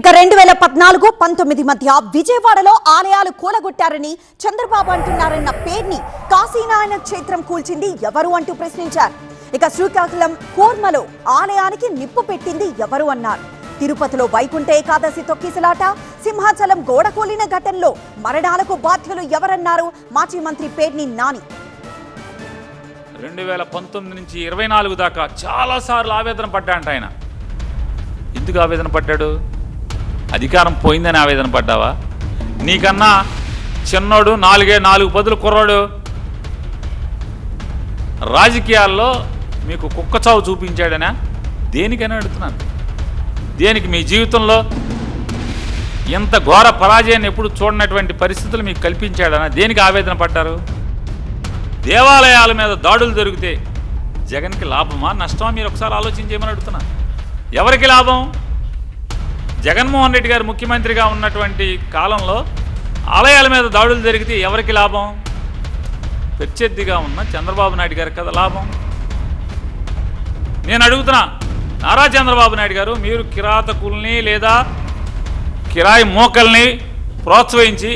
ఇక 2014-19 మధ్య విజయవాడలో ఆలయాలు కూలగొట్టారని చంద్రబాబు అంటున్నారన్న పేర్ని కాశీనారాయణ క్షేత్రం కూల్చింది ఎవరు అంటూ ప్రశ్నించారు. ఇక శ్రీకాకుళం కూర్మలో ఆలయానికి నిప్పు పెట్టింది ఎవరు అన్నారు. తిరుపతిలో వైకుంఠ ఏకాదశి తొక్కిసలాట, సింహాచలం గోడ కూలిన ఘటనలో మరణాలకు బాధ్యులు ఎవరన్నారు మాజీ మంత్రి పేర్ని నాని. 2019 నుంచి 24 దాకా చాలాసార్లు ఆవేదన పడ్డాంట ఆయన. ఎందుకు ఆవేదన పడ్డాడు? అధికారం పోయిందని ఆవేదన పడ్డావా? నీకన్నా చిన్నోడు 4 పదులు కుర్రాడు రాజకీయాల్లో మీకు కుక్క చావు చూపించాడనా? దేనికైనా అడుగుతున్నాను. దేనికి? మీ జీవితంలో ఎంత ఘోర పరాజయాన్ని ఎప్పుడు చూడనటువంటి పరిస్థితులు మీకు కల్పించాడనా? దేనికి ఆవేదన పడ్డారు? దేవాలయాల మీద దాడులు జరిగితే జగన్కి లాభమా నష్టమా? మీరు ఒకసారి ఆలోచించేయమని అడుగుతున్నా. ఎవరికి లాభం? జగన్మోహన్ రెడ్డి గారు ముఖ్యమంత్రిగా ఉన్నటువంటి కాలంలో ఆలయాల మీద దాడులు జరిగితే ఎవరికి లాభం? ప్రత్యర్థిగా ఉన్న చంద్రబాబు నాయుడు గారికి కదా లాభం. నేను అడుగుతున్నా, నారా చంద్రబాబు నాయుడు గారు, మీరు కిరాతకుల్ని లేదా కిరాయి మోకల్ని ప్రోత్సహించి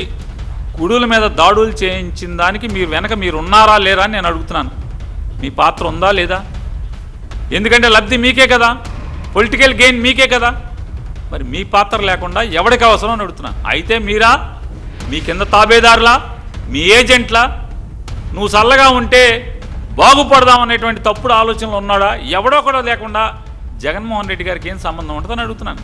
గుడుల మీద దాడులు చేయించిన దానికి మీరు వెనక మీరు ఉన్నారా లేరా అని నేను అడుగుతున్నాను. మీ పాత్ర ఉందా లేదా? ఎందుకంటే లబ్ధి మీకే కదా, పొలిటికల్ గెయిన్ మీకే కదా. మరి మీ పాత్ర లేకుండా ఎవరికి అవసరం అని అడుగుతున్నా. అయితే మీరా, మీ కింద తాబేదారులా, మీ ఏజెంట్లా, నువ్వు చల్లగా ఉంటే బాగుపడదాం అనేటువంటి తప్పుడు ఆలోచనలు ఉన్నాడా? ఎవడో కూడా లేకుండా జగన్మోహన్ రెడ్డి గారికి ఏం సంబంధం ఉంటుందని అడుగుతున్నాను.